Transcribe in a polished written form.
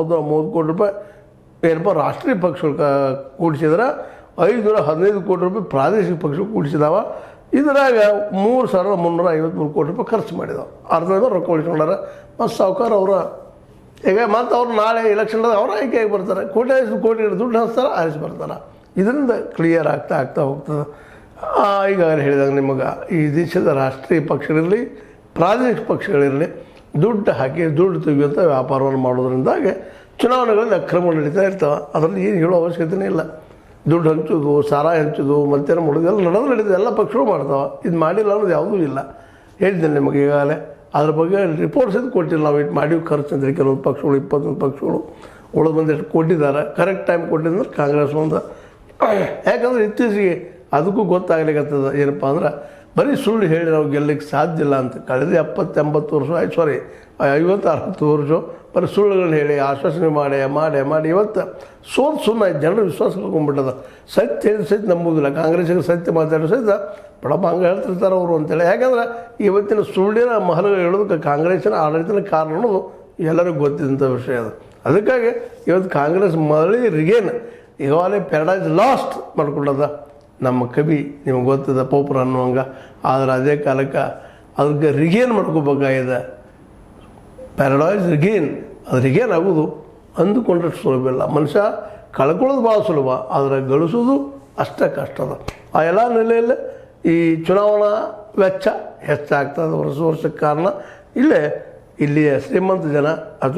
30 ಕೋಟಿ ರೂಪಾಯಿ ಏನಪ್ಪ ರಾಷ್ಟ್ರೀಯ ಪಕ್ಷಗಳು ಕೂಡಿಸಿದ್ರೆ 515 ಕೋಟಿ ರೂಪಾಯಿ ಪ್ರಾದೇಶಿಕ ಪಕ್ಷಗಳು ಕೂಡಿಸಿದಾವ. ಇದ್ರಾಗ 3,353 ಕೋಟಿ ರೂಪಾಯಿ ಖರ್ಚು ಮಾಡಿದಾವೆ. ಅರ್ಧದ ರೊಕ್ಕ ಉಳಿಸ್ಕೊಂಡಾರ. ಮತ್ತು ಸಾವುಕಾರ ಅವರ ಈಗ ಮತ್ತು ಅವ್ರು ನಾಳೆ ಎಲೆಕ್ಷನ್ದಾಗ ಅವ್ರು ಆಯ್ಕೆಯಾಗಿ ಬರ್ತಾರೆ. ಕೋಟಿ ದುಡ್ಡು ಹಂಚ್ತಾರೆ, ಆರಿಸಿ ಬರ್ತಾರೆ. ಇದರಿಂದ ಕ್ಲಿಯರ್ ಆಗ್ತಾ ಹೋಗ್ತದೆ. ಈಗಾಗಲೇ ಹೇಳಿದಾಗ ನಿಮಗೆ ಈ ದೇಶದ ರಾಷ್ಟ್ರೀಯ ಪಕ್ಷಗಳಿರಲಿ ಪ್ರಾದೇಶಿಕ ಪಕ್ಷಗಳಿರಲಿ ದುಡ್ಡು ಹಾಕಿ ದುಡ್ಡು ತೆಗೆಯುವಂಥ ವ್ಯಾಪಾರವನ್ನು ಮಾಡೋದ್ರಿಂದಾಗೆ ಚುನಾವಣೆಗಳಲ್ಲಿ ಅಕ್ರಮಗಳು ನಡೀತಾ ಇರ್ತವೆ. ಅದರಲ್ಲಿ ಏನು ಹೇಳೋ ಅವಶ್ಯಕತೆಯೇ ಇಲ್ಲ. ದುಡ್ಡು ಹಂಚೋದು, ಸಾರ ಹಂಚೋದು, ಮಧ್ಯಾಹ್ನ ಮಾಡೋದು ಎಲ್ಲ ನಡೀತದೆ. ಎಲ್ಲ ಪಕ್ಷಗಳು ಮಾಡ್ತಾವೆ. ಇದು ಮಾಡಿಲ್ಲ ಅನ್ನೋದು ಯಾವುದೂ ಇಲ್ಲ. ಹೇಳಿದ್ದೇನೆ ನಿಮಗೆ ಈಗಾಗಲೇ. ಅದ್ರ ಬಗ್ಗೆ ರಿಪೋರ್ಟ್ಸ್ ಇದು ಕೊಟ್ಟಿಲ್ಲ. ನಾವು ಇಟ್ಟು ಮಾಡಿವಿ ಖರ್ಚು ಅಂದರೆ ಕೆಲವೊಂದು ಪಕ್ಷಗಳು 21 ಪಕ್ಷಗಳು ಉಳಿದು ಬಂದಿಷ್ಟು ಕೊಟ್ಟಿದ್ದಾರೆ. ಕರೆಕ್ಟ್ ಟೈಮ್ ಕೊಟ್ಟಿದ್ರೆ ಕಾಂಗ್ರೆಸ್ ಒಂದು. ಯಾಕಂದರೆ ಇತ್ತೀಚೆಗೆ ಅದಕ್ಕೂ ಗೊತ್ತಾಗಲಿಕ್ಕತ್ತದ ಏನಪ್ಪ ಅಂದ್ರೆ ಬರೀ ಸುಳ್ಳು ಹೇಳಿ ನಾವು ಗೆಲ್ಲಕ್ಕೆ ಸಾಧ್ಯ ಇಲ್ಲ ಅಂತ. ಕಳೆದ 70-80 ವರ್ಷ ಆಯ್ತು, 50-60 ವರ್ಷ ಬರೀ ಸುಳ್ಳುಗಳನ್ನ ಹೇಳಿ ಆಶ್ವಾಸನೆ ಮಾಡಿ ಇವತ್ತು ಸುಮ್ಮನೆ ಜನರ ವಿಶ್ವಾಸ ಕಳ್ಕೊಂಡ್ಬಿಟ್ಟದ. ಸತ್ಯ ಹೇಳಿದ ಸಹಿತ ನಂಬುವುದಿಲ್ಲ. ಕಾಂಗ್ರೆಸ್ಸಿಗೆ ಸತ್ಯ ಮಾತಾಡೋ ಸಹಿತ ಬಡಪ್ಪ ಹಂಗೆ ಹೇಳ್ತಿರ್ತಾರೆ ಅವರು ಅಂತೇಳಿ. ಯಾಕಂದ್ರೆ ಇವತ್ತಿನ ಸುಳ್ಳಿನ ಮಹಲುಗಳು ಹೇಳೋದಕ್ಕೆ ಕಾಂಗ್ರೆಸ್ಸಿನ ಆಡಳಿತನ ಕಾರಣ ಅನ್ನೋದು ಎಲ್ಲರಿಗೂ ಗೊತ್ತಿದ್ದಂಥ ವಿಷಯ ಅದು. ಅದಕ್ಕಾಗಿ ಇವತ್ತು ಕಾಂಗ್ರೆಸ್ ಮರಳಿ ರಿಗೇನ್ ಈಗಾಗಲೇ ಪ್ಯಾರಡೈಸ್ ಲಾಸ್ಟ್ ಮಾಡ್ಕೊಂಡದ ನಮ್ಮ ಕವಿ. ನಿಮಗೆ ಗೊತ್ತದ ಪೋಪರ್ ಅನ್ನುವಂಗೆ. ಆದರೆ ಅದೇ ಕಾಲಕ್ಕೆ ಅದಕ್ಕೆ ರಿಗೇನ್ ಮಾಡ್ಕೋಬೇಕಾಗಿದೆ. ಪ್ಯಾರಡೈಸ್ ರಿಗೇನ್, ಅದು ರಿಗೇನ್ ಆಗೋದು ಅಂದುಕೊಂಡಷ್ಟು ಸುಲಭ ಇಲ್ಲ. ಮನುಷ್ಯ ಕಳ್ಕೊಳ್ಳೋದು ಭಾಳ ಸುಲಭ, ಆದರೆ ಗಳಿಸೋದು ಅಷ್ಟೇ ಕಷ್ಟದ. ಆ ಎಲ್ಲ ನೆಲೆಯಲ್ಲಿ ಈ ಚುನಾವಣಾ ವೆಚ್ಚ ಹೆಚ್ಚಾಗ್ತದೆ ವರ್ಷಕ್ಕೆ ಕಾರಣ ಇಲ್ಲಿಯ ಶ್ರೀಮಂತ ಜನ ಅಥವಾ